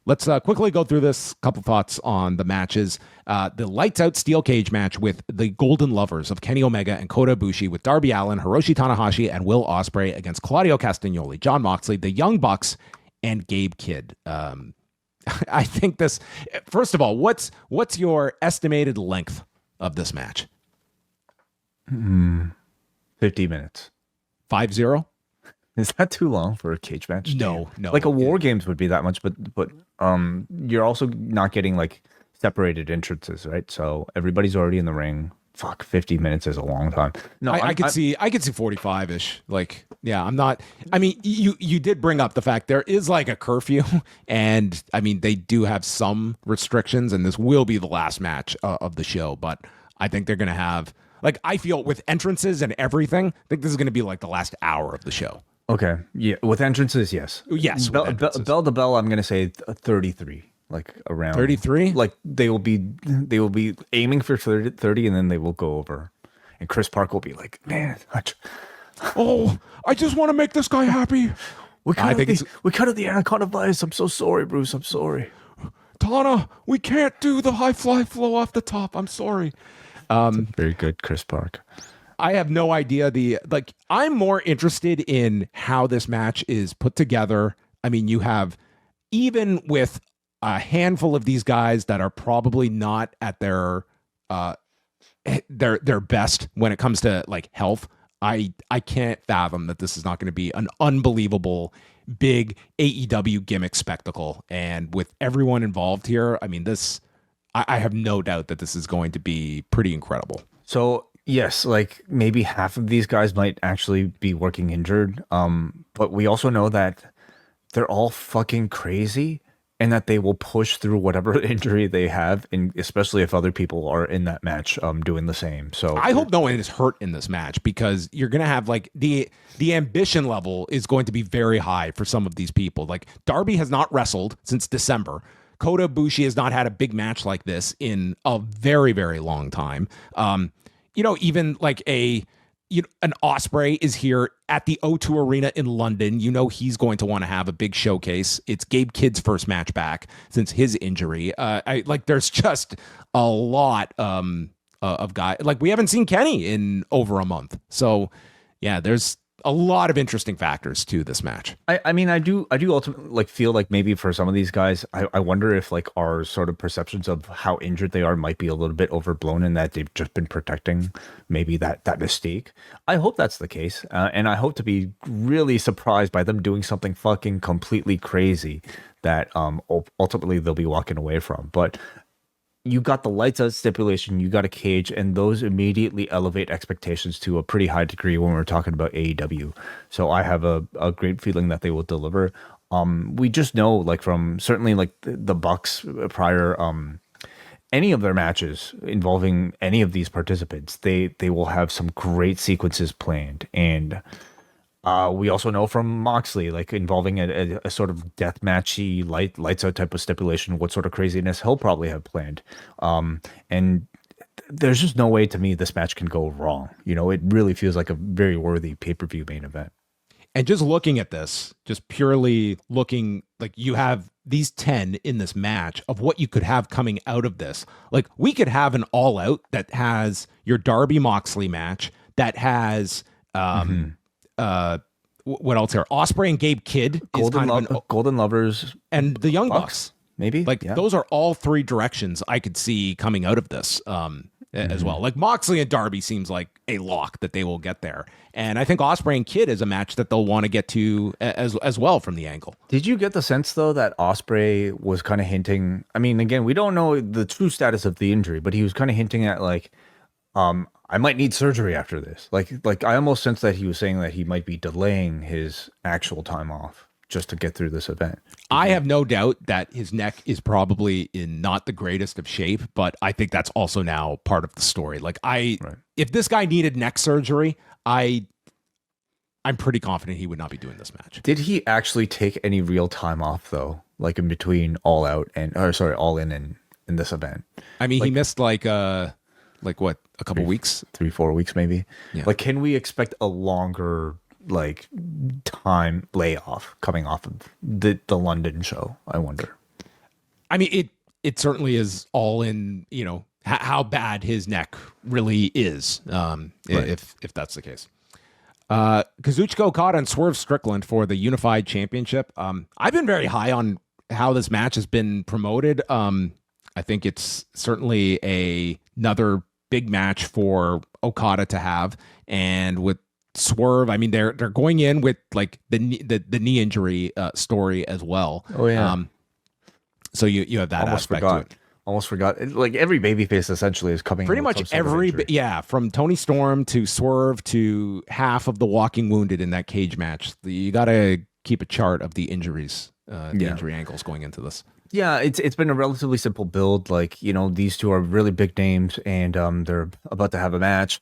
let's quickly go through this. Couple thoughts on the matches. The lights out steel cage match with the Golden Lovers of Kenny Omega and Kota Ibushi with Darby Allin, Hiroshi Tanahashi, and Will Ospreay against Claudio Castagnoli, Jon Moxley, the Young Bucks, and Gabe Kidd. I think this. First of all, what's your estimated length of this match? 50 minutes. 5-0? Is that too long for a cage match? No. Like a War Games would be that much, but you're also not getting like separated entrances, right? So everybody's already in the ring. Fuck, 50 minutes is a long time. No, I could see 45-ish. Like, yeah, I'm not. I mean, you did bring up the fact there is like a curfew, and I mean they do have some restrictions, and this will be the last match of the show. But I think they're gonna have, like, I feel with entrances and everything, I think this is gonna be like the last hour of the show. Okay, yeah, with entrances, yes. Bell to bell, I'm gonna say 33. Like around 33, like they will be aiming for 30, and then they will go over, and Chris Park will be like, man, I just want to make this guy happy. we cut out the Anaconda Vice. I'm so sorry, Bruce. I'm sorry, Tana. We can't do the high fly flow off the top. I'm sorry. Very good, Chris Park. I have no idea. I'm more interested in how this match is put together. I mean, you have, even with a handful of these guys that are probably not at their best when it comes to like health. I can't fathom that this is not going to be an unbelievable big AEW gimmick spectacle. And with everyone involved here, I mean, I have no doubt that this is going to be pretty incredible. So yes, like maybe half of these guys might actually be working injured. But we also know that they're all fucking crazy, and that they will push through whatever injury they have, and especially if other people are in that match doing the same. So I hope no one is hurt in this match, because you're going to have like the ambition level is going to be very high for some of these people. Like Darby has not wrestled since December. Kota Ibushi has not had a big match like this in a very, very long time. Even like an Ospreay is here at the O2 Arena in London. He's going to want to have a big showcase. It's Gabe Kidd's first match back since his injury. There's just a lot of guys. Like, we haven't seen Kenny in over a month. So yeah, there's a lot of interesting factors to this match. I mean, I do ultimately like feel like maybe for some of these guys, I wonder if like our sort of perceptions of how injured they are might be a little bit overblown, in that they've just been protecting maybe that mistake. I hope that's the case, and I hope to be really surprised by them doing something fucking completely crazy that ultimately they'll be walking away from. But you got the lights out stipulation, you got a cage, and those immediately elevate expectations to a pretty high degree when we're talking about AEW. So I have a great feeling that they will deliver. We just know, like, from certainly like the Bucks prior, any of their matches involving any of these participants, they will have some great sequences planned. And we also know from Moxley, like involving a sort of death matchy lights out type of stipulation, what sort of craziness he'll probably have planned. And there's just no way to me this match can go wrong. It really feels like a very worthy pay-per-view main event. And just looking at this, just purely looking, like, you have these 10 in this match of what you could have coming out of this. Like, we could have an all out that has your Darby Moxley match, that has what else here? Ospreay and Gabe Kidd, Golden Lovers, and the Young Bucks. Maybe, like, those are all three directions I could see coming out of this as well. Like, Moxley and Darby seems like a lock that they will get there, and I think Ospreay and Kidd is a match that they'll want to get to as well from the angle. Did you get the sense though that Ospreay was kind of hinting? I mean, again, we don't know the true status of the injury, but he was kind of hinting at like, I might need surgery after this. Like I almost sense that he was saying that he might be delaying his actual time off just to get through this event. I have no doubt that his neck is probably in not the greatest of shape, but I think that's also now part of the story. Like, if this guy needed neck surgery, I'm pretty confident he would not be doing this match. Did he actually take any real time off though? Like in between All In and in this event? I mean, he missed like what, a couple weeks? 3-4 weeks maybe? Yeah. Like, can we expect a longer time layoff coming off of the London show, I wonder? I mean, it certainly is all in, how bad his neck really is, Right. if that's the case. Kazuchika Okada and Swerve Strickland for the Unified Championship. I've been very high on how this match has been promoted. I think it's certainly another big match for Okada to have, and with Swerve, I mean, they're going in with like the knee injury story as well. Oh yeah. So you have that aspect to it. Almost forgot. Like every babyface essentially is coming. Pretty much every, from Tony Storm to Swerve to half of the Walking Wounded in that cage match. You got to keep a chart of the injuries, injury angles going into this. Yeah, it's been a relatively simple build. Like, these two are really big names, and they're about to have a match,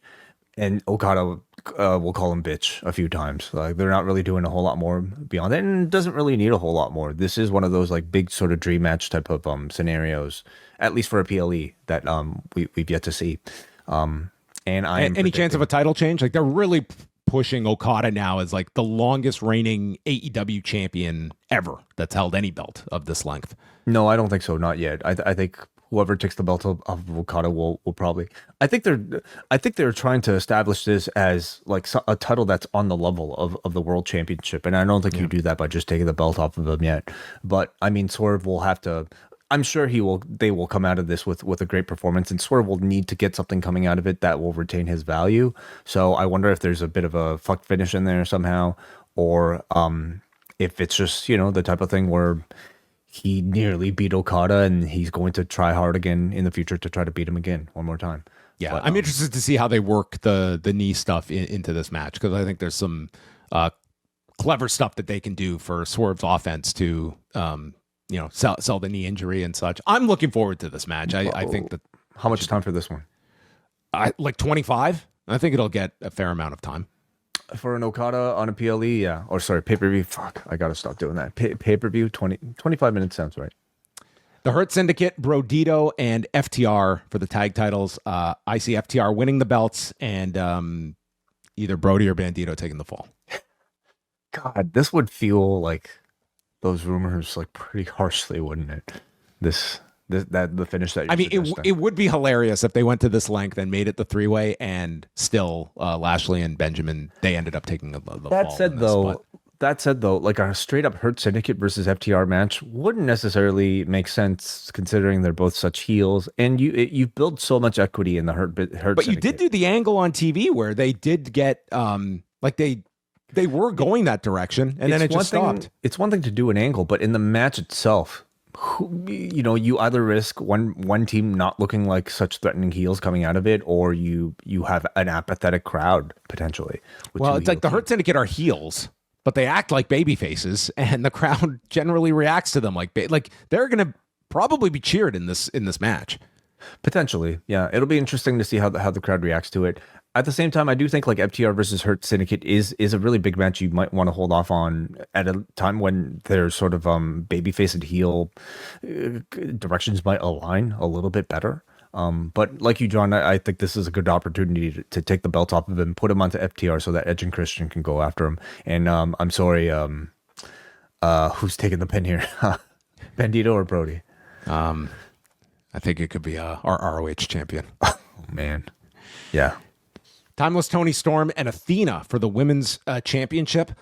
and Okada will call him bitch a few times. Like, they're not really doing a whole lot more beyond that, and it doesn't really need a whole lot more. This is one of those like big sort of dream match type of scenarios, at least for a PLE that we've yet to see. And any chance of a title change? Like, they're really pushing Okada now as like the longest reigning AEW champion ever that's held any belt of this length. No, I don't think so. Not yet. I think whoever takes the belt of Okada will probably. I think they're trying to establish this as like a title that's on the level of the World Championship, and I don't think you do that by just taking the belt off of him yet. But I mean, Swerve will have to. I'm sure they will come out of this with a great performance, and Swerve will need to get something coming out of it that will retain his value. So I wonder if there's a bit of a fuck finish in there somehow, or if it's just the type of thing where he nearly beat Okada and he's going to try hard again in the future to try to beat him again one more time. Yeah, but, I'm interested to see how they work the knee stuff into this match, because I think there's some clever stuff that they can do for Swerve's offense to sell the knee injury and such. I'm looking forward to this match. I think that. How much time for this one? Like 25. I think it'll get a fair amount of time. For an Okada on a PLE, yeah. Or sorry, pay-per-view. Fuck, I gotta stop doing that. Pay-per-view, 25 minutes sounds right. The Hurt Syndicate, Brodito, and FTR for the tag titles. I see FTR winning the belts, and either Brody or Bandito taking the fall. God, this would feel like those rumors like pretty harshly, wouldn't it? The finish that it would be hilarious if they went to this length and made it the three-way, and still Lashley and Benjamin, they ended up taking the fall. That said though, like a straight up Hurt Syndicate versus FTR match wouldn't necessarily make sense considering they're both such heels, and you build so much equity in the Hurt But Syndicate. You did do the angle on TV where they did get they were going that direction, and then it just stopped. It's one thing to do an angle, but in the match itself, you either risk one team not looking like such threatening heels coming out of it, or you have an apathetic crowd potentially. Well, it's like the Hurt Syndicate are heels, but they act like baby faces, and the crowd generally reacts to them like they're going to probably be cheered in this match. Potentially, yeah. It'll be interesting to see how the crowd reacts to it. At the same time, I do think like FTR versus Hurt Syndicate is a really big match you might want to hold off on at a time when their sort of babyface and heel directions might align a little bit better. But like you, John, I think this is a good opportunity to take the belt off of him, put him onto FTR so that Edge and Christian can go after him. And I'm sorry, who's taking the pin here? Bandito or Brody? I think it could be our ROH champion. Oh, man. Yeah. Timeless Tony Storm and Athena for the women's championship.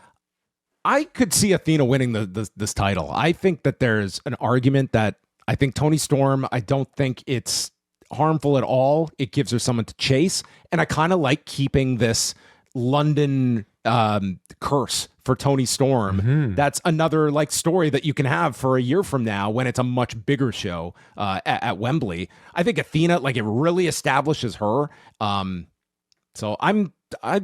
I could see Athena winning this title. I think that there's an argument that I think Tony Storm, I don't think it's harmful at all. It gives her someone to chase. And I kind of like keeping this London curse for Tony Storm. Mm-hmm. That's another like story that you can have for a year from now when it's a much bigger show at Wembley. I think Athena, like, it really establishes her. So I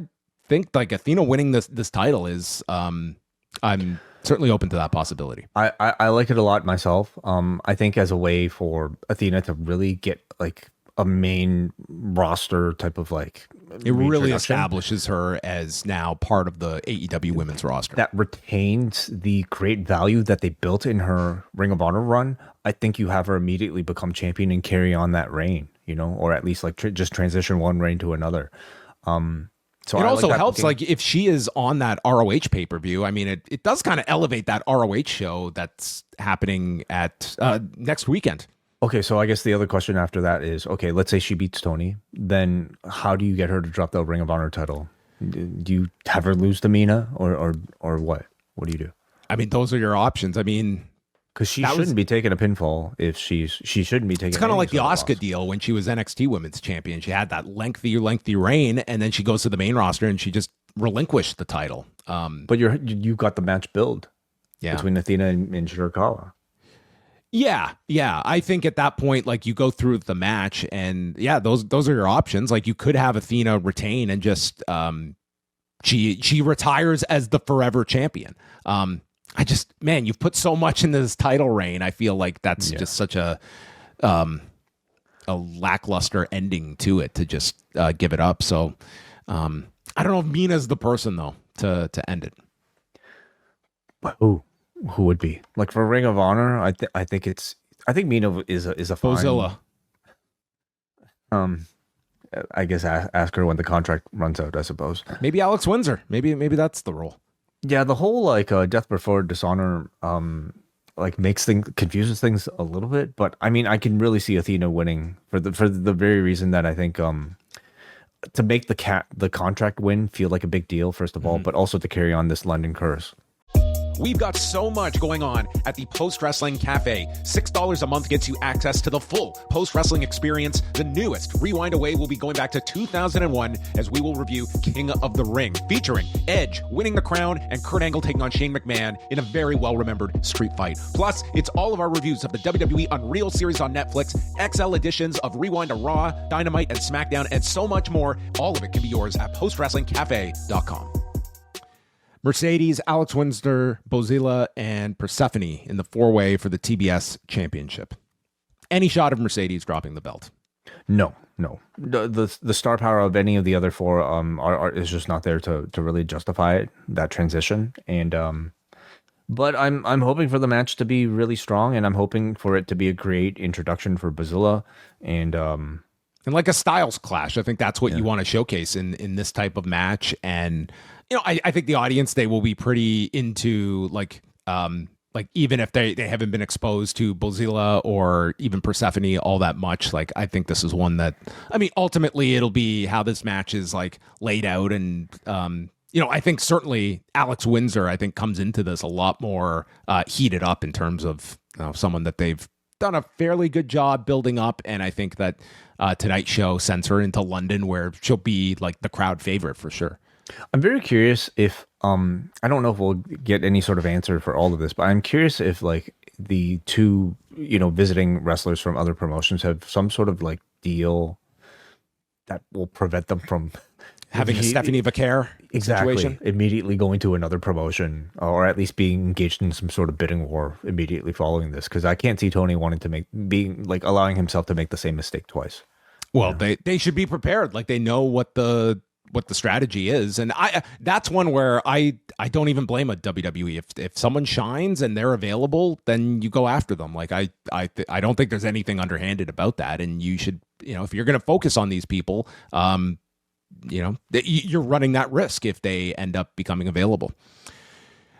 think like Athena winning this title is I'm certainly open to that possibility. I like it a lot myself. I think as a way for Athena to really get like a main roster type of like, it really establishes her as now part of the AEW women's roster that retains the great value that they built in her Ring of Honor run. I think you have her immediately become champion and carry on that reign, or at least like just transition one reign to another. So So it I also like that helps, booking. like, if she is on that ROH pay-per-view, I mean, it does kind of elevate that ROH show that's happening at next weekend. Okay, so I guess the other question after that is, okay, let's say she beats Tony, then how do you get her to drop the Ring of Honor title? Do you have her lose to Mina, or what? What do you do? I mean, those are your options. I mean, Because she shouldn't be taking a pinfall if she shouldn't be taking. it's kind of any like the sort of Asuka loss. deal when she was NXT Women's Champion. She had that lengthy reign, and then she goes to the main roster and she just relinquished the title. But you got the match build between Athena and Shirakawa. Yeah. I think at that point, like, you go through the match, and those are your options. Like, you could have Athena retain and just she retires as the forever champion. You've put so much into this title reign. I feel like that's just such a lackluster ending to it to just give it up. So I don't know if Mina's the person though to end it. But who would be, like, for Ring of Honor? I think Mina is a fine. Bozilla. I guess ask her when the contract runs out, I suppose. Maybe Alex Windsor. Maybe that's the role. Yeah, the whole like Death Before Dishonor like confuses things a little bit, but I mean, I can really see Athena winning for the very reason that I think to make the contract win feel like a big deal, first of all, but also to carry on this London curse. We've got so much going on at the Post Wrestling Cafe. $6 a month gets you access to the full Post Wrestling experience. The newest Rewind Away will be going back to 2001 as we will review King of the Ring, featuring Edge winning the crown and Kurt Angle taking on Shane McMahon in a very well-remembered street fight. Plus, it's all of our reviews of the WWE Unreal series on Netflix, XL editions of Rewind to Raw, Dynamite, and SmackDown, and so much more. All of it can be yours at postwrestlingcafe.com. Mercedes, Alex Windsor, Bozilla, and Persephone in the four-way for the TBS Championship. Any shot of Mercedes dropping the belt? No. The star power of any of the other four is just not there to really justify it, that transition. And but I'm hoping for the match to be really strong, and I'm hoping for it to be a great introduction for Bozilla and like a styles clash. I think that's what you want to showcase in this type of match. And I think the audience, they will be pretty into like even if they haven't been exposed to Bozilla or even Persephone all that much. Like, I think this is one that, I mean, ultimately it'll be how this match is like laid out. And, I think certainly Alex Windsor, I think, comes into this a lot more heated up in terms of someone that they've done a fairly good job building up. And I think that tonight's show sends her into London, where she'll be like the crowd favorite for sure. I'm very curious if I don't know if we'll get any sort of answer for all of this, but I'm curious if like the two visiting wrestlers from other promotions have some sort of like deal that will prevent them from having a Stephanie Vaquer situation, immediately going to another promotion, or at least being engaged in some sort of bidding war immediately following this. Because I can't see Tony wanting to allowing himself to make the same mistake twice. Well, they should be prepared. Like, they know what the strategy is. And that's one where I don't even blame a WWE. If someone shines and they're available, then you go after them. Like, I don't think there's anything underhanded about that. And you should, if you're going to focus on these people, you're running that risk if they end up becoming available.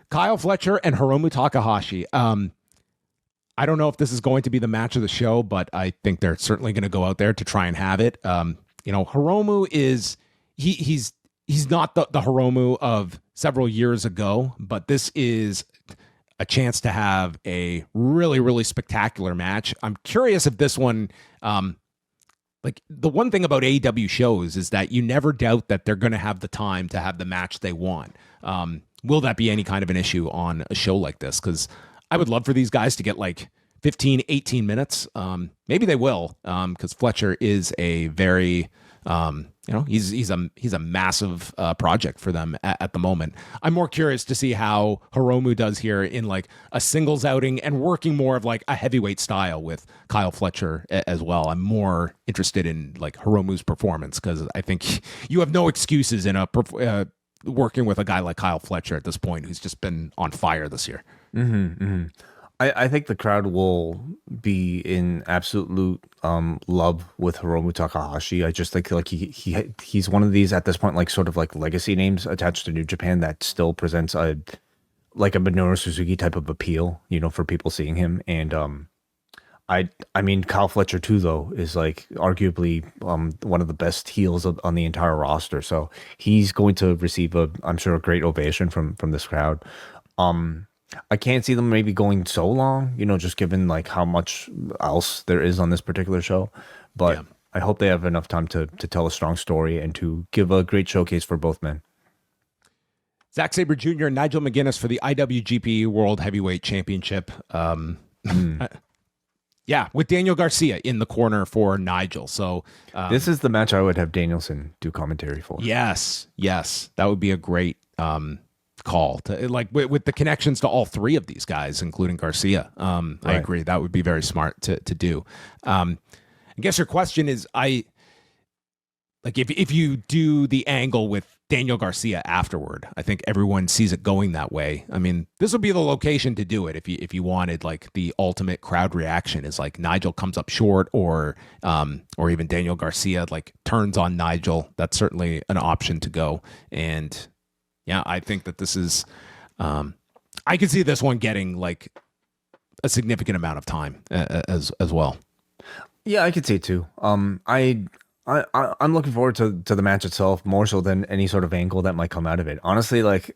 Kyle Fletcher and Hiromu Takahashi. I don't know if this is going to be the match of the show, but I think they're certainly going to go out there to try and have it. Hiromu is, he's not the Hiromu of several years ago, but this is a chance to have a really, really spectacular match. I'm curious if this one, like, the one thing about AEW shows is that you never doubt that they're going to have the time to have the match they want. Will that be any kind of an issue on a show like this? Because I would love for these guys to get like 15, 18 minutes. Maybe they will, because Fletcher is a very, he's a massive project for them at the moment. I'm more curious to see how Hiromu does here in like a singles outing and working more of like a heavyweight style with Kyle Fletcher as well. I'm more interested in like Hiromu's performance, because I think you have no excuses in working with a guy like Kyle Fletcher at this point, who's just been on fire this year. I think the crowd will be in absolute love with Hiromu Takahashi. I just think like he's one of these at this point, like sort of like legacy names attached to New Japan that still presents a Minoru Suzuki type of appeal, for people seeing him. And I mean Kyle Fletcher too, though, is like arguably one of the best heels on the entire roster. So he's going to receive I'm sure a great ovation from this crowd. I can't see them maybe going so long, just given like how much else there is on this particular show. But yeah. I hope they have enough time to tell a strong story and to give a great showcase for both men. Zack Sabre Jr. and Nigel McGuinness for the IWGP World Heavyweight Championship. Yeah, with Daniel Garcia in the corner for Nigel. So this is the match I would have Danielson do commentary for. Yes, that would be a great call to like with the connections to all three of these guys, including Garcia. Right. I agree that would be very smart to do. I guess your question is, if you do the angle with Daniel Garcia afterward, I think everyone sees it going that way. I mean, this would be the location to do it if you wanted like the ultimate crowd reaction is like Nigel comes up short or even Daniel Garcia like turns on Nigel. That's certainly an option to go. And yeah, I think that this is I could see this one getting like a significant amount of time as well. Yeah, I could see it too. I'm looking forward to the match itself more so than any sort of angle that might come out of it. Honestly, like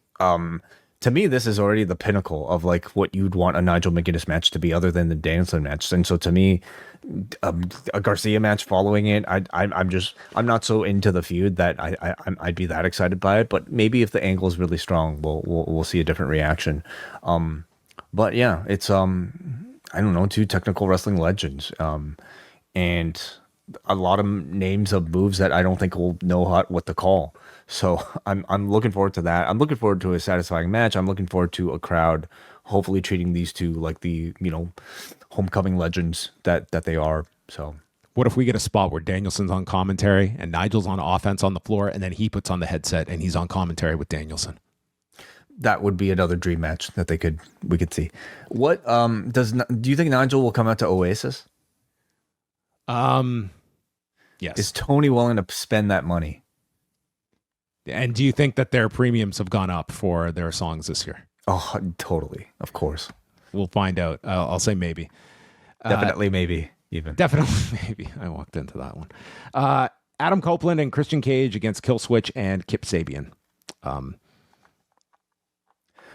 to me, this is already the pinnacle of like what you'd want a Nigel McGuinness match to be, other than the Danielson match. And so to me, a Garcia match following it, I'm not so into the feud that I'd be that excited by it. But maybe if the angle is really strong, we'll see a different reaction. But yeah, it's I don't know, two technical wrestling legends, and a lot of names of moves that I don't think we'll know what to call. So I'm looking forward to that. I'm looking forward to a satisfying match. I'm looking forward to a crowd hopefully treating these two like the homecoming legends that they are. So what if we get a spot where Danielson's on commentary and Nigel's on offense on the floor, and then he puts on the headset and he's on commentary with Danielson? That would be another dream match that we could see. What do you think Nigel will come out to Oasis? Yes. Is Tony willing to spend that money? And do you think that their premiums have gone up for their songs this year? Oh, totally. Of course. We'll find out. I'll say maybe. Definitely maybe, even. Definitely maybe. I walked into that one. Adam Copeland and Christian Cage against Killswitch and Kip Sabian.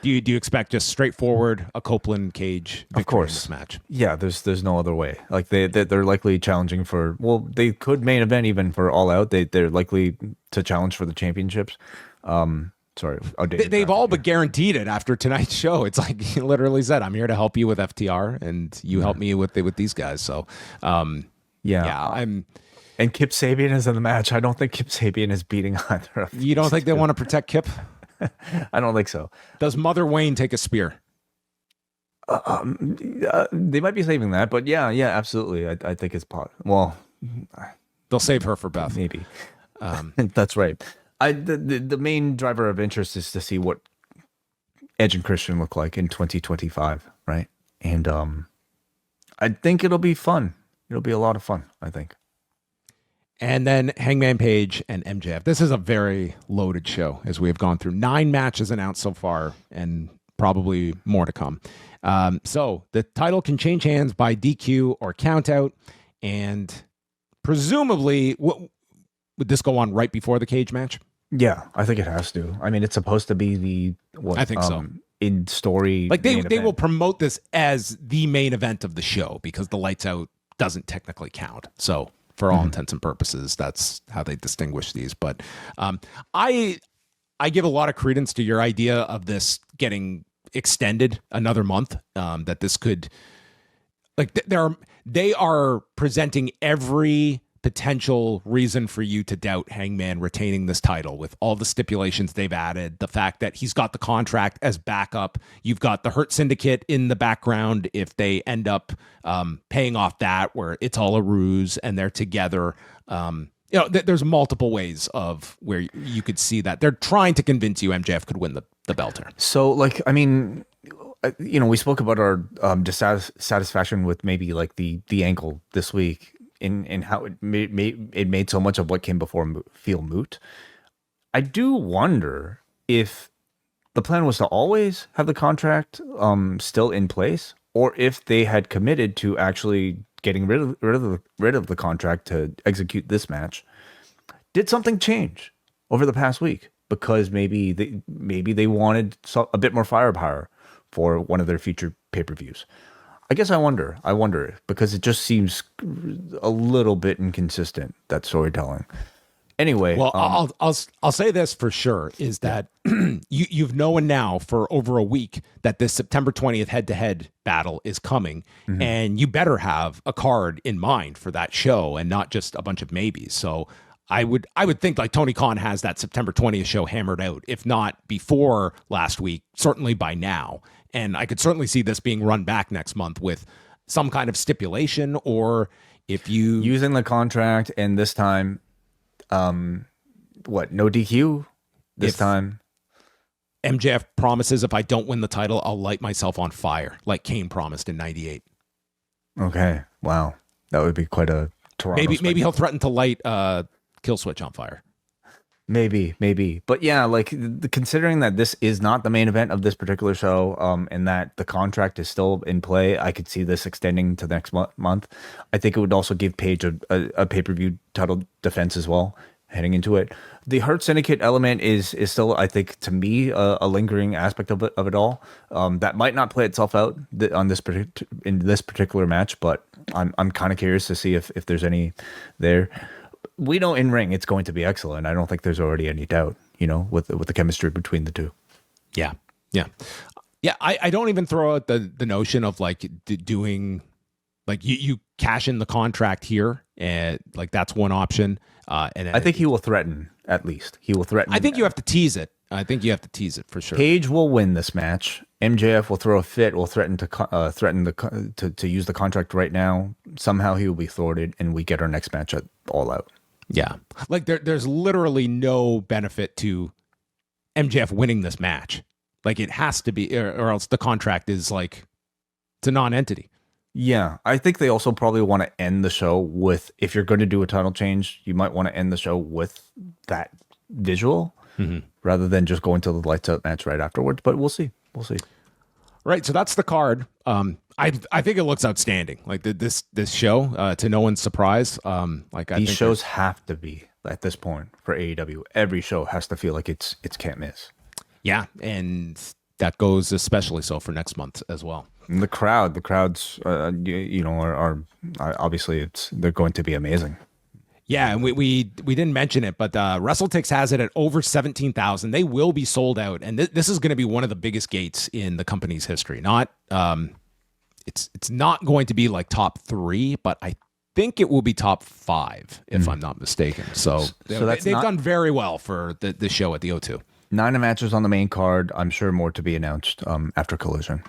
Do you expect just straightforward a Copeland Cage victory, of course, in this match? Yeah, there's no other way. Like they're likely challenging for, well, they could main event even for All Out. They're likely to challenge for the championships. Sorry, they've all but guaranteed it after tonight's show. It's like he literally said, "I'm here to help you with FTR, and you help me with these guys." So, And Kip Sabian is in the match. I don't think Kip Sabian is beating either of them. You don't think they want to protect Kip? I don't think so. Does Mother Wayne take a spear? They might be saving that, but yeah, absolutely. I think it's well, they'll save her for Beth. Maybe. That's right. The main driver of interest is to see what Edge and Christian look like in 2025, right? And I think it'll be fun. It'll be a lot of fun, I think. And then Hangman Page and MJF. This is a very loaded show, as we have gone through 9 matches announced so far, and probably more to come. So the title can change hands by DQ or countout, and presumably, would this go on right before the Cage match? Yeah, I think it has to. I mean, it's supposed to be I think so. In story, like they will promote this as the main event of the show because the lights out doesn't technically count. So for all intents and purposes, that's how they distinguish these. But I give a lot of credence to your idea of this getting extended another month. That this could, like, they are presenting every potential reason for you to doubt Hangman retaining this title with all the stipulations they've added. The fact that he's got the contract as backup. You've got the Hurt Syndicate in the background if they end up paying off that, where it's all a ruse and they're together. There's multiple ways of where you could see that. They're trying to convince you MJF could win the belter. So, like, I mean, we spoke about our dissatisfaction with maybe like the ankle this week in how it made so much of what came before feel moot. I do wonder if the plan was to always have the contract still in place, or if they had committed to actually getting rid of the contract to execute this match. Did something change over the past week? Because maybe they wanted a bit more firepower for one of their future pay-per-views. I guess I wonder because it just seems a little bit inconsistent, that storytelling. Anyway, well, I'll say this for sure is that you've known now for over a week that this September 20th head-to-head battle is coming, and you better have a card in mind for that show and not just a bunch of maybes. So I would think like Tony Khan has that September 20th show hammered out, if not before last week, certainly by now. And I could certainly see this being run back next month with some kind of stipulation, or if you using the contract, and this time, no DQ this time. MJF promises if I don't win the title, I'll light myself on fire, like Kane promised in '98. Okay, wow, that would be quite a Toronto. Maybe he'll threaten to light Kill Switch on fire. Maybe. But yeah, like considering that this is not the main event of this particular show, and that the contract is still in play, I could see this extending to next month. I think it would also give Page a pay-per-view title defense as well, heading into it. The Hurt Syndicate element is still, I think, to me, a lingering aspect of it all. That might not play itself out in this particular match, but I'm kind of curious to see if there's any there. We know in ring it's going to be excellent. I don't think there's already any doubt, with the chemistry between the two. Yeah. I don't even throw out the notion of like doing, like you cash in the contract here, and like that's one option. And I think he will threaten. At least he will threaten. I think you have to tease it. For sure. Page will win this match. MJF will throw a fit. Will threaten to use the contract right now. Somehow he will be thwarted, and we get our next match at All Out. Yeah, like there's literally no benefit to MJF winning this match. Like it has to be, or else the contract is like it's a non-entity. Yeah, I think they also probably want to end the show with, if you're going to do a title change, you might want to end the show with that visual rather than just going to the lights out match right afterwards. But we'll see. Right, so that's the card. I think it looks outstanding. Like this show, to no one's surprise. These shows have to be at this point for AEW. Every show has to feel like it's can't miss. Yeah, and that goes especially so for next month as well. And the crowds, are obviously they're going to be amazing. Yeah, and we didn't mention it, but WrestleTix has it at over 17,000. They will be sold out, and this is going to be one of the biggest gates in the company's history. It's not going to be like top 3, but I think it will be top 5 if I'm not mistaken. So they've done very well for the show at the O2. 9 matches on the main card. I'm sure more to be announced after Collision.